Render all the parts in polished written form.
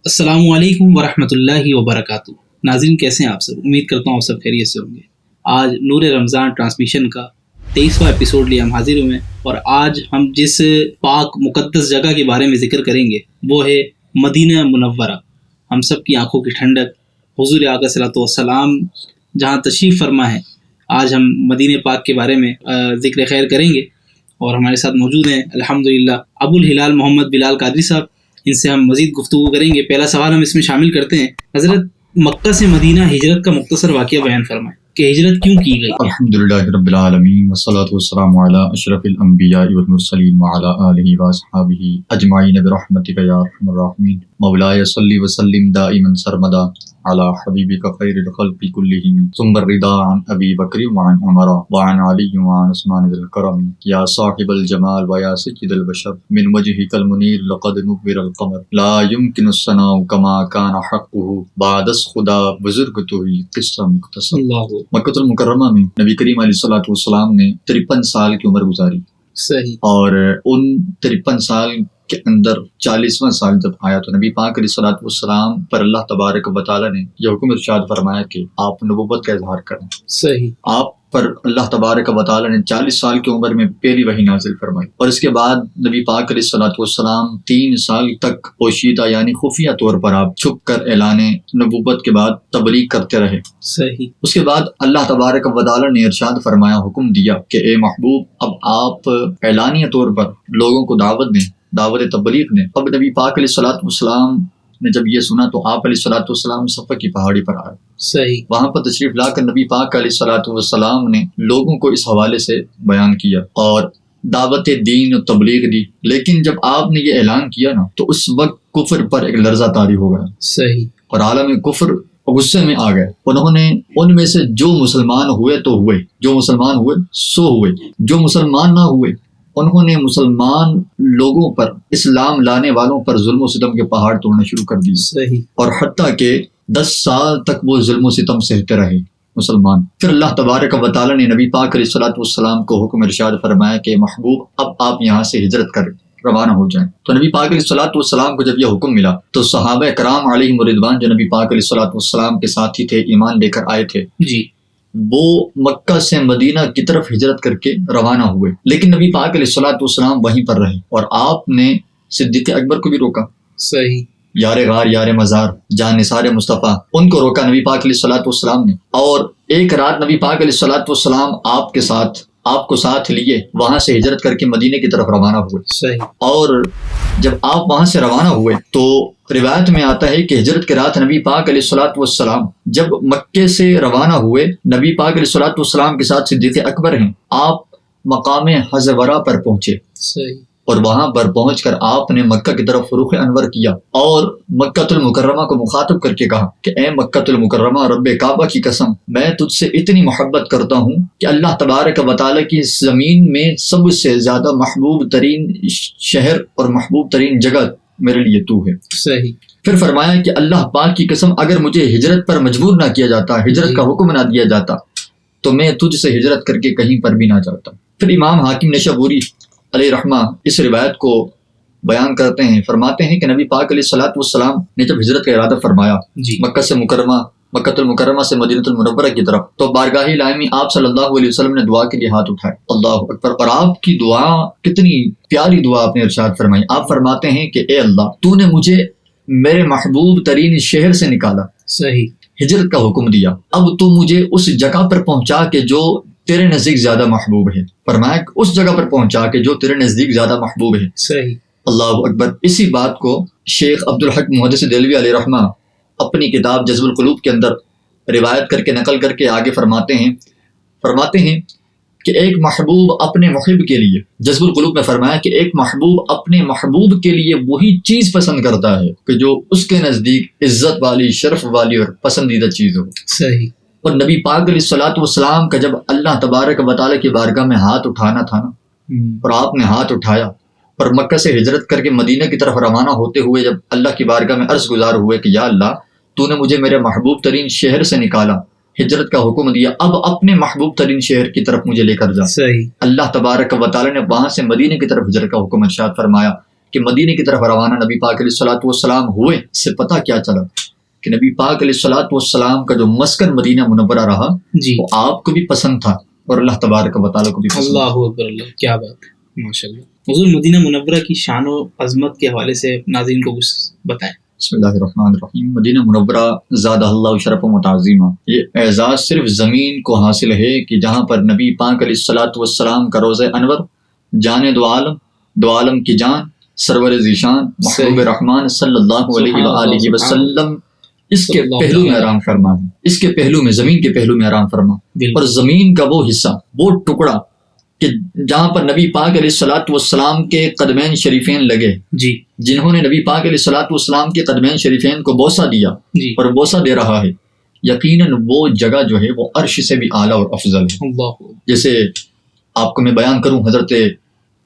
السلام علیکم ورحمۃ اللہ وبرکاتہ۔ ناظرین کیسے ہیں آپ سب؟ امید کرتا ہوں آپ سب خیریت سے ہوں گے۔ آج نور رمضان ٹرانسمیشن کا 23واں ایپیسوڈ لیے ہم حاضر ہوئے ہیں، اور آج ہم جس پاک مقدس جگہ کے بارے میں ذکر کریں گے وہ ہے مدینہ منورہ، ہم سب کی آنکھوں کی ٹھنڈک، حضور آقا صلی اللہ علیہ وسلم جہاں تشریف فرما ہے۔ آج ہم مدینہ پاک کے بارے میں ذکر خیر کریں گے، اور ہمارے ساتھ موجود ہیں الحمدللہ ابو الہلال محمد بلال قادری صاحب۔ ان سے ہم مزید گفتگو کریں گے۔ پہلا سوال ہم اس میں شامل کرتے ہیں، حضرت مکہ سے مدینہ ہجرت کا مختصر واقعہ بیان فرمائیں کہ ہجرت کیوں کی گئی؟ الحمدللہ رب العالمین والصلاة والسلام علی اشرف الانبیاء والمرسلین وعلی آلہ واصحابہ اجمعین برحمتک یا ارحم الراحمین۔ مولاي صلی وسلم دائما سرمدا علی حبیبک خیر الخلق کلہم، ثم الرضا عن ابی بکر وعن عمر وعن علی وعن عثمان ذی الکرم، یا صاحب الجمال ویا سید البشر، من وجهک المنیر لقد نور القمر، لا يمکن الثناء کما کان حقہ، بعد از خدا بزرگ تو ہی قصہ مختصر۔ مکہ المکرمہ میں نبی کریم علیہ الصلوۃ والسلام نے 53 سال کی عمر گزاری، صحیح، اور ان 53 سال کے اندر 40واں سال جب آیا تو نبی پاک علیہ الصلوۃ والسلام پر اللہ تبارک و تعالی نے یہ حکم ارشاد فرمایا کہ آپ نبوت کا اظہار کریں۔ صحیح، آپ پر اللہ تبارک و تعالی نے 40 سال کی عمر میں پہلی وحی نازل فرمائی، اور اس کے بعد نبی پاک علیہ الصلوۃ والسلام 3 سال تک پوشیدہ یعنی خفیہ طور پر آپ چھپ کر اعلان نبوت کے بعد تبلیغ کرتے رہے۔ صحیح، اس کے بعد اللہ تبارک و تعالی نے ارشاد فرمایا، حکم دیا کہ اے محبوب اب آپ اعلانیہ طور پر لوگوں کو دعوت دیں، دعوت تبلیغ دیں۔ اب نبی پاک علیہ الصلوۃ والسلام نے جب یہ سنا تو آپ علیہ الصلوۃ والسلام صفا کی پہاڑی پر آئے، صحیح، وہاں پر تشریف لا کر نبی پاک علیہ الصلوۃ والسلام نے لوگوں کو اس حوالے سے بیان کیا اور دعوت دین و تبلیغ دی۔ لیکن جب آپ نے یہ اعلان کیا نا تو اس وقت کفر پر ایک لرزہ طاری ہو گیا، صحیح، اور عالم کفر غصے میں آ گئے۔ انہوں نے ان میں سے جو مسلمان ہوئے تو ہوئے، جو مسلمان ہوئے سو ہوئے، جو مسلمان نہ ہوئے انہوں نے مسلمان لوگوں پر، اسلام لانے والوں پر ظلم و ستم کے پہاڑ توڑنے شروع کر دیے، صحیح، اور حتیٰ کہ 10 سال تک وہ ظلم و ستم سہتے رہے مسلمان۔ پھر اللہ تبارک و تعالی نے نبی پاک علیہ الصلوۃ والسلام کو حکم ارشاد فرمایا کہ محبوب اب آپ یہاں سے ہجرت کر روانہ ہو جائیں۔ تو نبی پاک علیہ الصلوۃ والسلام کو جب یہ حکم ملا تو صحابہ کرام علیہم رضوان جو نبی پاک علیہ الصلوۃ والسلام کے ساتھی تھے، ایمان لے کر آئے تھے، جی، وہ مکہ سے مدینہ کی طرف ہجرت کر کے روانہ ہوئے، لیکن نبی پاک علیہ الصلوۃ والسلام وہیں پر رہے، اور آپ نے صدیق اکبر کو بھی روکا، صحیح، یار غار یار مزار جان نثار مصطفیٰ، ان کو روکا نبی پاک علیہ الصلوۃ والسلام نے۔ اور ایک رات نبی پاک علیہ الصلوۃ والسلام آپ کو ساتھ لیے وہاں سے ہجرت کر کے مدینے کی طرف روانہ ہوئے۔ صحیح، اور جب آپ وہاں سے روانہ ہوئے تو روایت میں آتا ہے کہ ہجرت کے رات نبی پاک علیہ الصلوۃ والسلام جب مکے سے روانہ ہوئے، نبی پاک علیہ الصلوۃ والسلام کے ساتھ صدیق اکبر ہیں، آپ مقام حضورہ پر پہنچے، صحیح، اور وہاں پر پہنچ کر آپ نے مکہ کی طرف رخ انور کیا اور مکہ المکرمہ کو مخاطب کر کے کہا کہ اے مکہ المکرمہ، رب کعبہ کی قسم میں تجھ سے اتنی محبت کرتا ہوں کہ اللہ تبارک و تعالی کی زمین میں سب سے زیادہ محبوب ترین شہر اور محبوب ترین جگہ میرے لیے تو ہے۔ صحیح، پھر فرمایا کہ اللہ پاک کی قسم اگر مجھے ہجرت پر مجبور نہ کیا جاتا، ہجرت کا حکم نہ دیا جاتا تو میں تجھ سے ہجرت کر کے کہیں پر بھی نہ جاتا۔ پھر امام حاکم نیشابوری علیہ رحمہ اس روایت کو بیان کرتے ہیں، فرماتے ہیں کہ نبی پاک علیہ الصلوۃ والسلام نے جب ہجرت کا ارادہ فرمایا جی، مکہ المکرمہ سے مدینہ المنورہ کی طرف، تو بارگاہ الہی آپ صلی اللہ علیہ وسلم نے دعا کے لیے ہاتھ اٹھائے، اللہ اکبر، اور آپ کی دعا کتنی پیاری دعا آپ نے ارشاد فرمائی۔ آپ فرماتے ہیں کہ اے اللہ، تو نے مجھے میرے محبوب ترین شہر سے نکالا، صحیح، ہجرت کا حکم دیا، اب تو مجھے اس جگہ پر پہنچا کہ جو تیرے نزدیک زیادہ محبوب ہے، فرمایا اس جگہ پر پہنچا کہ جو تیرے نزدیک زیادہ محبوب ہے۔ صحیح، اللہ اکبر۔ اسی بات کو شیخ عبدالحق محدث دہلوی علیہ رحمہ اپنی کتاب جذب القلوب کے اندر روایت کر کے نقل کر کے آگے فرماتے ہیں کہ ایک محبوب اپنے محب کے لیے، جذب القلوب میں فرمایا کہ ایک محبوب اپنے محبوب کے لیے وہی چیز پسند کرتا ہے کہ جو اس کے نزدیک عزت والی، شرف والی اور پسندیدہ چیز ہو۔ صحیح، اور نبی پاک علیہ الصلوۃ والسلام کا جب اللہ تبارک و تعالی کی بارگاہ میں ہاتھ اٹھانا تھا نا، اور آپ نے ہاتھ اٹھایا اور مکہ سے ہجرت کر کے مدینہ کی طرف روانہ ہوتے ہوئے جب اللہ کی بارگاہ میں عرض گزار ہوئے کہ یا اللہ، تو نے مجھے میرے محبوب ترین شہر سے نکالا، ہجرت کا حکم دیا، اب اپنے محبوب ترین شہر کی طرف مجھے لے کر جا۔ صحیح، اللہ تبارک و تعالی نے وہاں سے مدینہ کی طرف ہجرت کا حکم ارشاد فرمایا کہ مدینے کی طرف روانہ نبی پاک علیہ الصلوۃ والسلام ہوئے، اس سے پتہ کیا چلا کہ نبی پاک علیہ الصلوۃ والسلام کا جو مسکن مدینہ منورہ رہا جی وہ آپ کو بھی پسند تھا اور اللہ تبارک و تعالیٰ کو بھی پسند تھا۔ اللہ اکبر، اللہ، کیا بات ہے، ماشاء اللہ۔ حضور مدینہ منورہ کی شان و عظمت کے حوالے سے ناظرین کو کچھ بتائیں۔ بسم اللہ الرحمن الرحیم۔ مدینہ منورہ زادہ اللہ شرف و تعظیمہ، یہ اعزاز صرف زمین کو حاصل ہے کہ جہاں پر نبی پاک علیہ الصلوۃ والسلام کا روضہ انور، جان دو عالم کی جان، سرور ذیشان محبوب رحمان صلی اللہ علیہ وآلہ وسلم اس کے پہلو میں آرام فرما ہے، اس کے پہلو میں، زمین کے پہلو میں آرام فرما، اور زمین کا وہ حصہ، وہ ٹکڑا کہ جہاں پر نبی پاک علیہ الصلوۃ والسلام کے قدمین شریفین لگے، جی، جنہوں نے نبی پاک علیہ الصلوۃ والسلام کے قدمین شریفین کو بوسہ دیا جی، اور بوسہ دے رہا ہے، یقیناً وہ جگہ جو ہے وہ عرش سے بھی اعلیٰ اور افضل ہے۔ اللہ، جیسے آپ کو میں بیان کروں، حضرت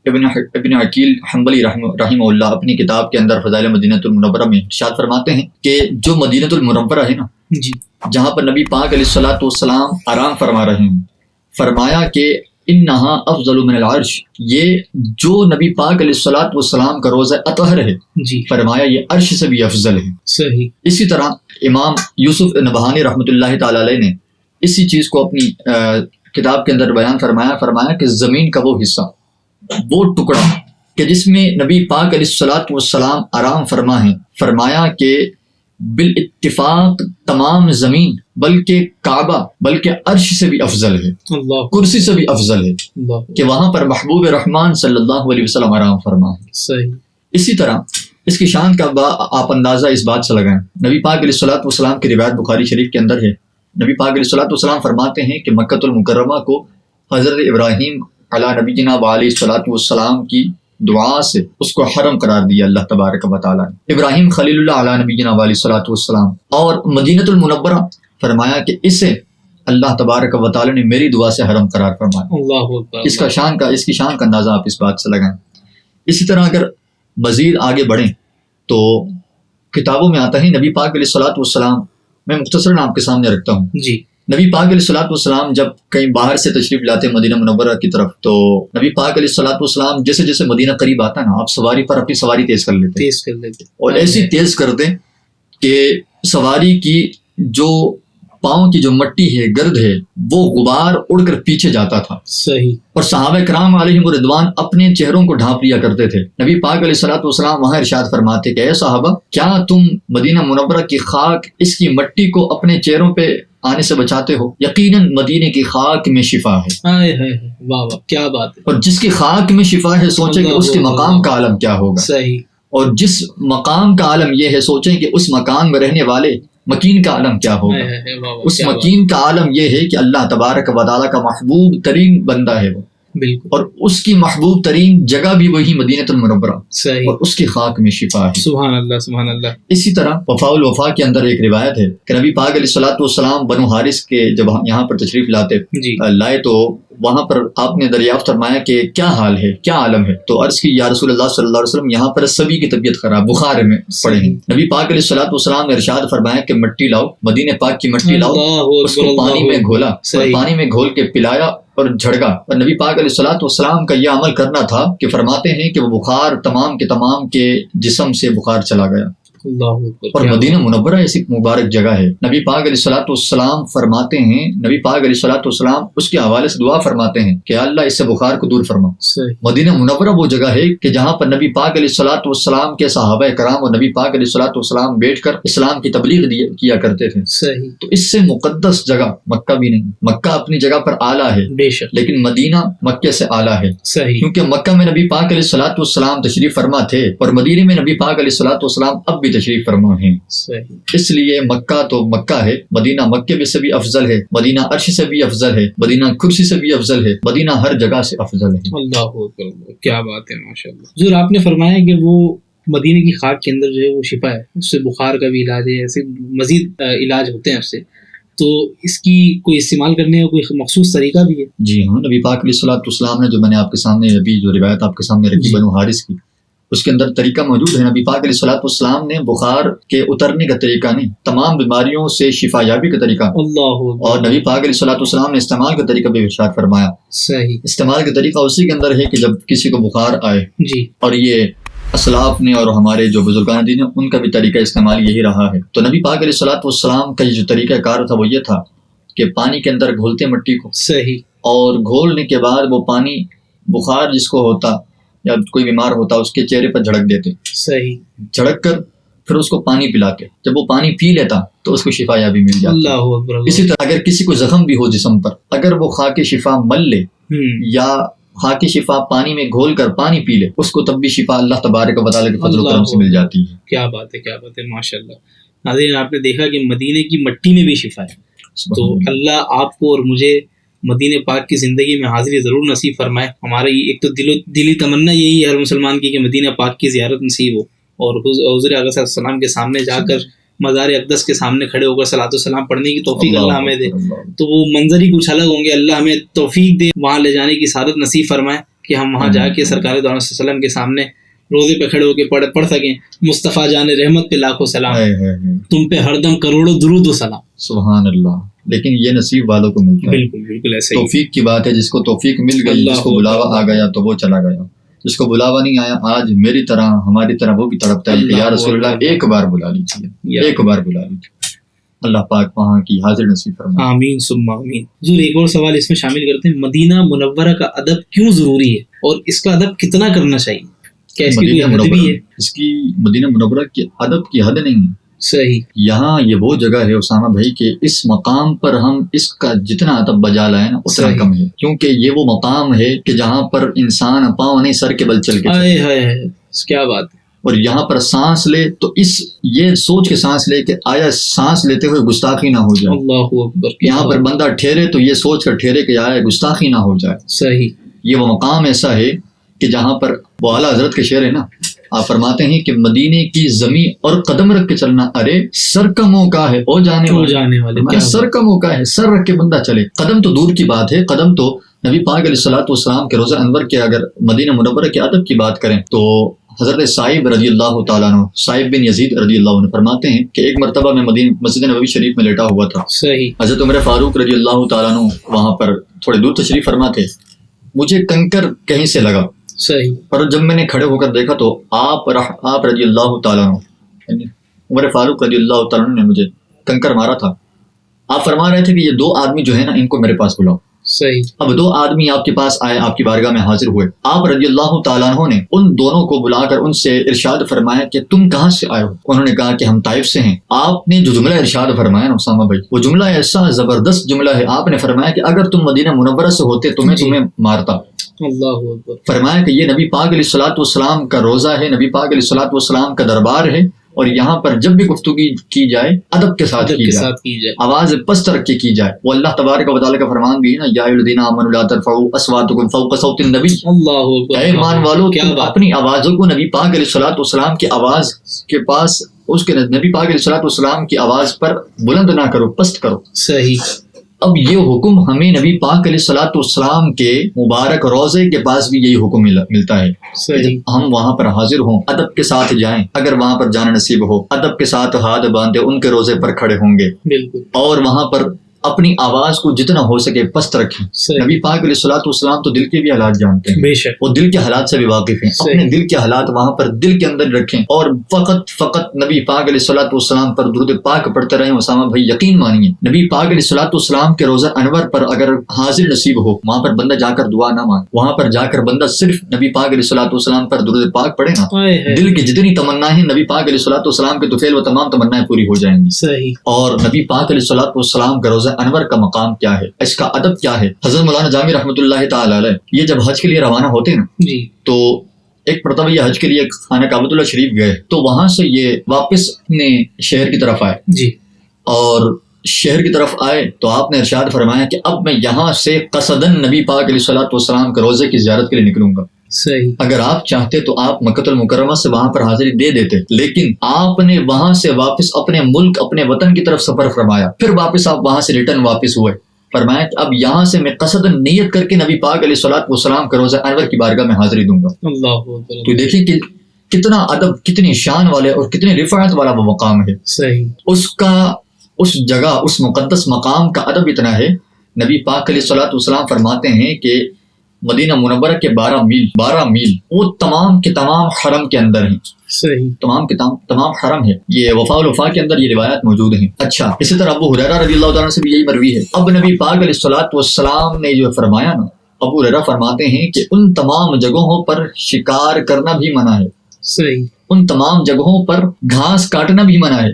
ابن عقیل حنبلی رحمہ اللہ اپنی کتاب کے اندر فضائل مدینہ المنورہ میں ارشاد فرماتے ہیں کہ جو مدینہ المنورہ ہے نا، جی، جہاں پر نبی پاک علیہ الصلوۃ والسلام آرام فرما رہے ہیں، فرمایا کہ انہا افضل من العرش، یہ جو نبی پاک علیہ الصلوۃ والسلام کا روضہ اطہر ہے، جی، فرمایا یہ عرش سے بھی افضل ہے۔ صحیح، اسی طرح امام یوسف نبہانی رحمۃ اللہ تعالی علیہ نے اسی چیز کو اپنی کتاب کے اندر بیان فرمایا کہ زمین کا وہ حصہ، وہ ٹکڑا کہ جس میں نبی پاک علیہ الصلوۃ والسلام آرام فرما ہیں، فرمایا کہ بالاتفاق تمام زمین بلکہ کعبہ بلکہ عرش سے بھی افضل ہے، اللہ، کرسی سے بھی افضل ہے، اللہ، کہ وہاں پر محبوب رحمان صلی اللہ علیہ وسلم آرام فرما ہے۔ صحیح، اسی طرح اس کی شان کا آپ اندازہ اس بات سے لگائیں، نبی پاک علیہ الصلوۃ والسلام کی روایت بخاری شریف کے اندر ہے، نبی پاک علیہ الصلوۃ والسلام فرماتے ہیں کہ مکۃ المکرمہ کو حضرت ابراہیم علی نبینا علیہ الصلوۃ والسلام کی دعا سے اس کو حرم قرار دیا اللہ تبارک و تعالیٰ نے، ابراہیم خلیل اللہ علی نبینا علیہ الصلوۃ والسلام، اور مدینہ المنورہ فرمایا کہ اسے اللہ تبارک و تعالیٰ نے میری دعا سے حرم قرار فرمایا۔ اللہ اکبر، اس کی شان کا اندازہ آپ اس بات سے لگائیں۔ اسی طرح اگر مزید آگے بڑھیں تو کتابوں میں آتا ہے نبی پاک علیہ الصلوۃ والسلام، میں مختصراً آپ کے سامنے رکھتا ہوں، جی، نبی پاک علیہ الصلوۃ والسلام جب کہیں باہر سے تشریف لاتے مدینہ منورہ کی طرف، تو نبی پاک علیہ الصلوۃ والسلام جیسے جیسے مدینہ قریب آتا نا، آپ سواری پر اپنی سواری تیز کر لیتے اور ایسی تیز کرتے کہ سواری کی جو پاؤں کی جو مٹی ہے، گرد ہے، وہ غبار اڑ کر پیچھے جاتا تھا، صحیح، اور صحابہ کرام علیہم رضوان اپنے چہروں کو ڈھانپ لیا کرتے تھے۔ نبی پاک علیہ الصلوۃ والسلام وہاں ارشاد فرماتے کہ اے صحابہ، کیا تم مدینہ منورہ کی خاک، اس کی مٹی کو اپنے چہروں پہ آنے سے بچاتے ہو؟ یقیناً مدینے کی خاک میں شفا ہے، واہ واہ، کیا بات ہے، اور جس کی خاک میں شفا ہے سوچیں کہ اس کے مقام کا عالم کیا ہوگا، صحیح، اور جس مقام کا عالم یہ ہے سوچیں کہ اس مکان میں رہنے والے مکین کا عالم کیا ہوگا۔ اس مکین کا عالم یہ ہے کہ اللہ تبارک و تعالیٰ کا محبوب ترین بندہ ہے وہ، بالکل، اور اس کی محبوب ترین جگہ بھی وہی مدینہ المنورہ، صحیح، اور اس کی خاک میں شفا ہے۔ سبحان اللہ، سبحان اللہ۔ اسی طرح وفاء الوفا کے اندر ایک روایت ہے کہ نبی پاک علیہ الصلوۃ والسلام بنو حارث کے جب یہاں پر تشریف لائے تو وہاں پر آپ نے دریافت فرمایا کہ کیا حال ہے، کیا عالم ہے، تو عرض کی یا رسول اللہ صلی اللہ علیہ وسلم، یہاں پر سبھی کی طبیعت خراب، بخار میں پڑے ہیں۔ نبی پاک علیہ الصلوۃ والسلام نے ارشاد فرمایا کہ مٹی لاؤ، مدینہ پاک کی مٹی لاؤ، اس کو پانی میں گھولا، پانی میں گھول کے پلایا اور جھڑکا، اور نبی پاک علیہ الصلوۃ والسلام کا یہ عمل کرنا تھا کہ فرماتے ہیں کہ وہ بخار تمام کے جسم سے بخار چلا گیا۔ اور مدینہ منورہ ایسی مبارک جگہ ہے، نبی پاک علیہ الصلوۃ والسلام فرماتے ہیں، نبی پاک علیہ الصلوۃ والسلام اس کے حوالے سے دعا فرماتے ہیں کہ اللہ اس سے بخار کو دور فرما۔ مدینہ منورہ وہ جگہ ہے کہ جہاں پر نبی پاک علیہ الصلوۃ والسلام کے صحابہ کرام اور نبی پاک علیہ الصلوۃ والسلام بیٹھ کر اسلام کی تبلیغ کیا کرتے تھے۔ تو اس سے مقدس جگہ مکہ بھی نہیں، مکہ اپنی جگہ پر اعلیٰ ہے بے شک، لیکن مدینہ مکہ سے اعلیٰ ہے، کیونکہ مکہ میں نبی پاک علیہ الصلوۃ والسلام تشریف فرما تھے اور مدینے میں نبی پاک علیہ الصلوۃ والسلام اب بھی تشریف فرما ہیں۔ اس لیے مکہ تو مکہ ہے، مدینہ مکہ سے بھی افضل ہے، مدینہ عرش سے بھی افضل ہے، مدینہ کرسی سے بھی افضل ہے، مدینہ ہر جگہ سے افضل ہے۔ اللہ اکبر، کیا بات ہے، ماشاءاللہ۔ حضور آپ نے فرمایا کہ وہ مدینے کی خاک کے اندر جو ہے وہ شفا ہے، اس سے بخار کا بھی علاج ہے، ایسے مزید علاج ہوتے ہیں اس سے، تو اس کی کوئی استعمال کرنے کا کوئی مخصوص طریقہ بھی ہے؟ جی ہاں، نبی پاک علیہ الصلوۃ والسلام نے جو میں نے آپ کے سامنے ابھی جو روایت آپ کے سامنے رکھی بنو حارث کی، اس کے اندر طریقہ موجود ہے۔ نبی پاک علیہ الصلوۃ والسلام نے بخار کے اترنے کا طریقہ نہیں، تمام بیماریوں سے شفا یابی کا طریقہ، اور نبی پاک علیہ الصلوۃ والسلام نے استعمال کا طریقہ بھی ارشاد فرمایا۔ صحیح، استعمال کا طریقہ اسی کے اندر ہے کہ جب کسی کو بخار آئے جی، اور یہ اسلاف نے اور ہمارے جو بزرگان دین ہیں ان کا بھی طریقہ استعمال یہی رہا ہے. تو نبی پاک علیہ الصلوۃ والسلام کا جو طریقہ کار تھا وہ یہ تھا کہ پانی کے اندر گھولتے مٹی کو، صحیح، اور گھولنے کے بعد وہ پانی بخار جس کو ہوتا یا کوئی بیمار ہوتا اس کے چہرے پر جھڑک دیتے، صحیح، جھڑک کر پھر اس کو پانی پلاتے. جب وہ پانی پی لیتا تو اس کو شفا یابی مل جاتی. اللہ اکبر. اسی طرح اگر کسی کو زخم بھی ہو جسم پر، اگر وہ خاک شفا مل لے یا خاک شفا پانی میں گھول کر پانی پی لے، اس کو تب بھی شفا اللہ تبارک و تعالی کے فضل و کرم سے مل جاتی ہے. کیا بات ہے، کیا بات ہے، ماشاء اللہ. ناظرین، آپ نے دیکھا کہ مدینے کی مٹی میں بھی شفا ہے. تو اللہ آپ کو اور مجھے مدینے پاک کی زندگی میں حاضری ضرور نصیب فرمائے. ہماری ایک تو دلی تمنا یہی ہے ہر مسلمان کی کہ مدینہ پاک کی زیارت نصیب ہو اور حضور اقدس صلی اللہ علیہ وسلم کے سامنے جا کر مزار اقدس کے سامنے کھڑے ہو کر صلاۃ والسلام پڑھنے کی توفیق اللہ ہمیں دے. تو وہ منظر ہی کچھ الگ ہوں گے. اللہ ہمیں توفیق دے وہاں لے جانے کی سعادت نصیب فرمائے کہ ہم وہاں جا کے سرکار دو علیہ وسلم کے سامنے روزے پہ کھڑے ہو کے پڑھ سکیں. مصطفیٰ جان رحمت پہ لاکھوں سلام، تم پہ ہر دم کروڑوں درود و سلام. سبحان اللہ. لیکن یہ نصیب والوں کو ملتا ہے. بالکل بالکل ایسے توفیق کی بات ہے. جس کو توفیق مل گئی، جس کو بلاوا آ گیا تو وہ چلا گیا. جس کو بلاوا نہیں آیا، آج میری طرح ہماری طرح وہ بھی تڑپتا ہے کہ یا رسول اللہ ایک بار بلا لیجیے، ایک بار بلا لیجیے. اللہ پاک وہاں کی حاضر نصیب فرمائے. آمین ثم آمین. حضور ایک اور سوال اس میں شامل کرتے ہیں، مدینہ منورہ کا ادب کیوں ضروری ہے اور اس کا ادب کتنا کرنا چاہیے؟ کیا اس کی کوئی حد بھی ہے؟ اس کی مدینہ منورہ کی ادب کی حد نہیں ہے. صحیح. یہاں یہ وہ جگہ ہے اسامہ بھائی کہ اس مقام پر ہم اس کا جتنا ادب بجا لائیں نا اتنا کم ہے. کیونکہ یہ وہ مقام ہے کہ جہاں پر انسان پاؤں نہیں سر کے بل چل کے کیا بات ہے. اور یہاں پر سانس لے تو یہ سوچ کے سانس لے کہ آیا سانس لیتے ہوئے گستاخی نہ ہو جائے. اللہ اکبر. یہاں پر بندہ ٹھہرے تو یہ سوچ کر ٹھہرے کہ آیا گستاخی نہ ہو جائے. صحیح. یہ وہ مقام ایسا ہے کہ جہاں پر وہ اعلیٰ حضرت کے شعر ہے نا، آپ فرماتے ہیں کہ مدینے کی زمین اور قدم رکھ کے چلنا، ارے سر کا موقع ہے او جانے والے، سر کا موقع ہے، سر رکھ کے بندہ چلے. قدم تو دور کی بات ہے، قدم تو نبی پاک علیہ الصلوۃ والسلام کے روضہ انور کے اگر مدینہ منورہ کے ادب کی بات کریں تو حضرت صائب رضی اللہ تعالیٰ عنہ، صائب بن یزید رضی اللہ عنہ فرماتے ہیں کہ ایک مرتبہ میں مسجد نبوی شریف میں لیٹا ہوا تھا. صحیح. حضرت عمر فاروق رضی اللہ تعالیٰ عنہ وہاں پر تھوڑے دور تشریف فرما تھے. مجھے کنکر کہیں سے لگا. صحیح. پر جب میں نے کھڑے ہو کر دیکھا تو آپ رضی اللہ تعالیٰ عنہ، عمر فاروق رضی اللہ تعالیٰ عنہ نے مجھے کنکر مارا تھا. آپ فرما رہے تھے کہ یہ دو آدمی جو ہے نا ان کو میرے پاس بلاؤ. صحیح. اب دو آدمی آپ کے پاس آئے، آپ کی بارگاہ میں حاضر ہوئے. آپ رضی اللہ تعالیٰ عنہ نے ان دونوں کو بلا کر ان سے ارشاد فرمایا کہ تم کہاں سے آئے ہو؟ انہوں نے کہا کہ ہم طائف سے ہیں. آپ نے جو جملہ ارشاد فرمایا نا اسامہ بھائی، وہ جملہ ایسا زبردست جملہ ہے. آپ نے فرمایا کہ اگر تم مدینہ منورہ سے ہوتے تمہیں مارتا. اللہ اکبر. فرمایا کہ یہ نبی پاک علیہ الصلوۃ والسلام کا روزہ ہے، نبی پاک علیہ الصلوۃ والسلام کا دربار ہے، اور یہاں پر جب بھی گفتگو کی جائے ادب کے ساتھ کی جائے، آواز پست رکھ کے کی جائے. وہ اللہ تبارک و تعالیٰ کا فرمان بھی ہے نا، یا ایھا الذین آمنوا لا ترفعوا اصواتکم فوق صوت النبی. اللہ اکبر. اے ایمان والو، اپنی آوازوں کو نبی پاک علیہ الصلوۃ والسلام کی آواز کے پاس، اس کے نبی پاک علیہ الصلوۃ والسلام کی آواز پر بلند نہ کرو، پست کرو. صحیح. اب یہ حکم ہمیں نبی پاک علیہ الصلوۃ والسلام کے مبارک روضے کے پاس بھی یہی حکم ملتا ہے. ہم وہاں پر حاضر ہوں، ادب کے ساتھ جائیں. اگر وہاں پر جانا نصیب ہو، ادب کے ساتھ ہاتھ باندھے ان کے روزے پر کھڑے ہوں گے. بالکل. اور وہاں پر اپنی آواز کو جتنا ہو سکے پست رکھیں. نبی پاک علیہ الصلوۃ والسلام تو دل کے بھی حالات جانتے ہیں، بے شک وہ دل کے حالات سے بھی واقف ہیں. اپنے دل کے حالات وہاں پر دل کے اندر رکھیں اور فقط نبی پاک علیہ الصلوۃ والسلام پر درود پاک پڑھتے رہیں. اسامہ بھائی یقین مانیے، نبی پاک علیہ الصلوۃ والسلام کے روزہ انور پر اگر حاضر نصیب ہو، وہاں پر بندہ جا کر دعا نہ مانگے، وہاں پر جا کر بندہ صرف نبی پاک علیہ الصلوۃ والسلام پر درود پاک پڑھے نا، دل کی جتنی تمنا ہے نبی پاک علیہ الصلوۃ والسلام کے طفیل و تمام تمنائیں پوری ہو جائیں گی. صحیح. اور نبی پاک علیہ الصلوۃ والسلام کا روزہ انور کا مقام کیا ہے، اس کا ادب کیا ہے. حضرت مولانا جامی رحمۃ اللہ تعالی علیہ یہ جب حج کے لیے روانہ ہوتے ہیں نا تو ایک مرتبہ یہ حج کے لیے خانہ کعبۃ اللہ شریف گئے تو وہاں سے یہ واپس اپنے شہر کی طرف آئے. اور شہر کی طرف آئے تو آپ نے ارشاد فرمایا کہ اب میں یہاں سے قصدن نبی پاک علیہ الصلوۃ والسلام کے روزے کی زیارت کے لیے نکلوں گا. صحیح. اگر آپ چاہتے تو آپ مکۃ المکرمہ سے وہاں پر حاضری دے دیتے، لیکن آپ نے وہاں سے واپس اپنے ملک، اپنے وطن کی طرف سفر فرمایا، پھر واپس آپ وہاں سے ریٹرن واپس ہوئے. فرمایا کہ اب یہاں سے میں قصدن نیت کر کے نبی پاک علیہ الصلوۃ والسلام کے روزہ انور کی بارگاہ میں حاضری دوں گا. تو دیکھیں کہ کتنا ادب، کتنی شان والے اور کتنی رفعت والا وہ مقام ہے. صحیح. اس جگہ، اس مقدس مقام کا ادب اتنا ہے، نبی پاک علیہ الصلوۃ والسلام فرماتے ہیں کہ مدینہ منورہ کے 12 میل وہ تمام کے تمام حرم کے اندر ہیں. صحیح. تمام حرم ہے. یہ وفاء الوفا کے اندر یہ روایات موجود ہیں. اچھا، اسی طرح ابو ہریرہ رضی اللہ تعالیٰ سے بھی یہی مروی ہے. اب نبی پاک علیہ الصلوۃ والسلام نے جو فرمایا نا، ابو ہریرہ فرماتے ہیں کہ ان تمام جگہوں پر شکار کرنا بھی منع ہے. صحیح. ان تمام جگہوں پر گھاس کاٹنا بھی منع ہے.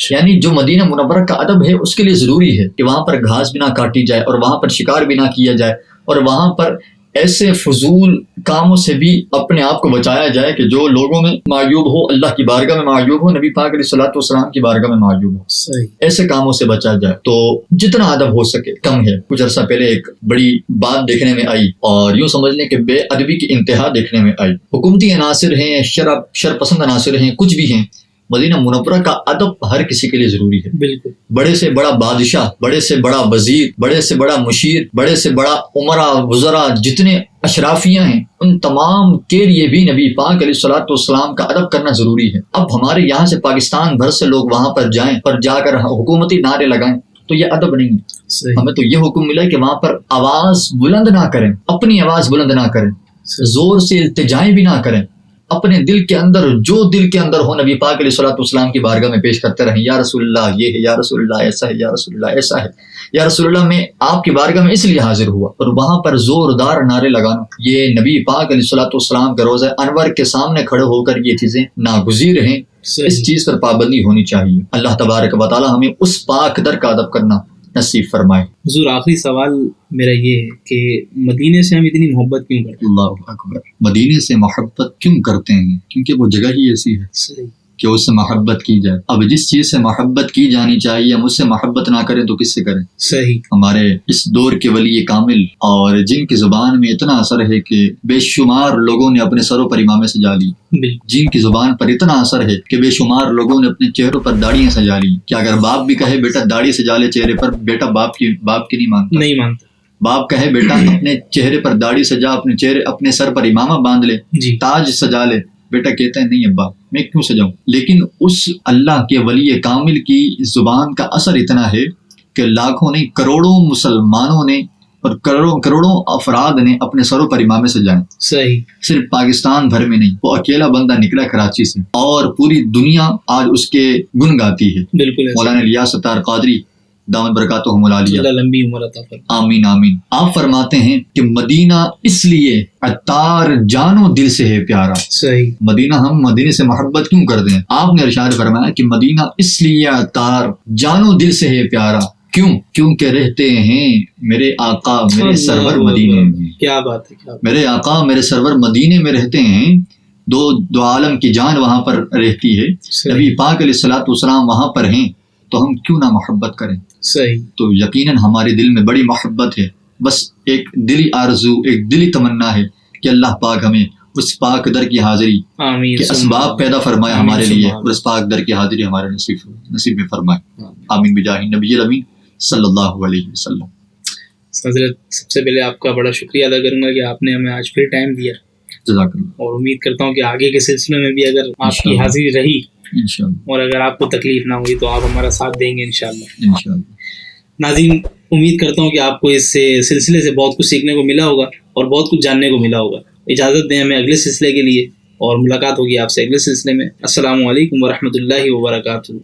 یعنی جو مدینہ منورہ کا ادب ہے اس کے لیے ضروری ہے کہ وہاں پر گھاس بھی نہ کاٹی جائے اور وہاں پر شکار بھی نہ کیا جائے، اور وہاں پر ایسے فضول کاموں سے بھی اپنے آپ کو بچایا جائے کہ جو لوگوں میں معیوب ہو، اللہ کی بارگاہ میں معیوب ہو، نبی پاک علیہ الصلوۃ والسلام کی بارگاہ میں معیوب ہو. صحیح. ایسے کاموں سے بچا جائے. تو جتنا ادب ہو سکے کم ہے. کچھ عرصہ پہلے ایک بڑی بات دیکھنے میں آئی، اور یوں سمجھ لیں کہ بے ادبی کی انتہا دیکھنے میں آئی. حکومتی عناصر ہیں، شر پسند عناصر ہیں، کچھ بھی ہیں، مدینہ منورہ کا ادب ہر کسی کے لیے ضروری ہے. بالکل. بڑے سے بڑا بادشاہ، بڑے سے بڑا وزیر، بڑے سے بڑا مشیر، بڑے سے بڑا عمرہ وزراء، جتنے اشرافیاں ہیں، ان تمام کے لیے بھی نبی پاک علیہ الصلوۃ والسلام کا ادب کرنا ضروری ہے. اب ہمارے یہاں سے پاکستان بھر سے لوگ وہاں پر جائیں اور جا کر حکومتی نعرے لگائیں تو یہ ادب نہیں ہے. ہمیں تو یہ حکم ملا کہ وہاں پر آواز بلند نہ کریں، اپنی آواز بلند نہ کریں، زور سے التجائیں بھی نہ کریں. اپنے دل کے اندر جو دل کے اندر ہو نبی پاک علیہ الصلوۃ والسلام کی بارگاہ میں پیش کرتے رہیں. یا رسول اللہ یہ ہے، یا رسول اللہ ایسا ہے، یا رسول اللہ ایسا ہے، یا رسول اللہ میں آپ کی بارگاہ میں اس لیے حاضر ہوا. اور وہاں پر زوردار نعرے لگانا، یہ نبی پاک علیہ الصلوۃ والسلام کے روضہ انور کے سامنے کھڑے ہو کر یہ چیزیں ناگزیر ہیں. اس چیز پر پابندی ہونی چاہیے. اللہ تبارک و تعالی ہمیں اس پاک در کا ادب کرنا نصیب فرمائے. حضور آخری سوال میرا یہ ہے کہ مدینے سے ہم اتنی محبت کیوں کرتے ہیں؟ اللہ اکبر. مدینے سے محبت کیوں کرتے ہیں؟ کیونکہ وہ جگہ ہی ایسی ہے. صحیح. کہ اس سے محبت کی جائے. اب جس چیز سے محبت کی جانی چاہیے ہم اس سے محبت نہ کریں تو کس سے کریں؟ صحیح. ہمارے اس دور کے ولی کامل اور جن کی زبان میں اتنا اثر ہے کہ بے شمار لوگوں نے اپنے سروں پر امامے سجا لی، جن کی زبان پر اتنا اثر ہے کہ بے شمار لوگوں نے اپنے چہروں پر داڑیاں سجا لی. کہ اگر باپ بھی کہے بیٹا داڑھی سجا لے چہرے پر، بیٹا باپ کی نہیں مانتا. باپ کہے بیٹا اپنے چہرے پر داڑھی سجا، اپنے سر پر امامہ باندھ لے، تاج سجا لے، بیٹا کہتا ہے نہیں ابا میں کیوں سجاؤں. لیکن اس اللہ کے ولی کامل کی زبان کا اثر اتنا ہے کہ لاکھوں نہیں کروڑوں مسلمانوں نے اور کروڑوں افراد نے اپنے سروں پر امامے سجائے. صحیح. صرف پاکستان بھر میں نہیں، وہ اکیلا بندہ نکلا کراچی سے اور پوری دنیا آج اس کے گن گاتی ہے. بالکل. مولانا الیاس ستار قادری دامت برکاتہم العالیہ، اللہ لمبی عمر عطا فرمائے. آمین آمین. آپ فرماتے ہیں کہ مدینہ اس لیے عطار جانو دل سے ہے پیارا. صحیح. مدینہ، ہم مدینے سے محبت کیوں کرتے ہیں؟ آپ نے ارشاد فرمایا کہ مدینہ اس لیے عطار جانو دل سے ہے پیارا. کیونکہ رہتے ہیں میرے آقا میرے سرور مدینے میں. کیا بات ہے. میرے آقا میرے سرور مدینے میں رہتے ہیں. دو عالم کی جان وہاں پر رہتی ہے. نبی پاک علیہ الصلوۃ والسلام وہاں پر ہیں تو ہم کیوں نہ محبت کریں. صحیح. تو یقیناً ہمارے دل میں بڑی محبت ہے. بس ایک دلی آرزو، ایک دلی تمنا ہے کہ اللہ پاک ہمیں اس پاک در کی حاضری کے اسباب پیدا فرمائے ہمارے لیے، اور اس پاک در کی حاضری ہمارے نصیب میں فرمائے. آمین بجاہ نبی الامین صلی اللہ علیہ وسلم. حضرت سب سے پہلے آپ کا بڑا شکریہ ادا کروں گا کہ آپ نے ہمیں آج پھر ٹائم دیا. جزاک اللہ. اور امید کرتا ہوں کہ آگے کے سلسلے میں بھی اگر آپ کی حاضری رہی اور اگر آپ کو تکلیف نہ ہوئی تو آپ ہمارا ساتھ دیں گے انشاءاللہ. ناظرین، امید کرتا ہوں کہ آپ کو اس سلسلے سے بہت کچھ سیکھنے کو ملا ہوگا اور بہت کچھ جاننے کو ملا ہوگا. اجازت دیں ہمیں اگلے سلسلے کے لیے، اور ملاقات ہوگی آپ سے اگلے سلسلے میں. السلام علیکم ورحمۃ اللہ وبرکاتہ.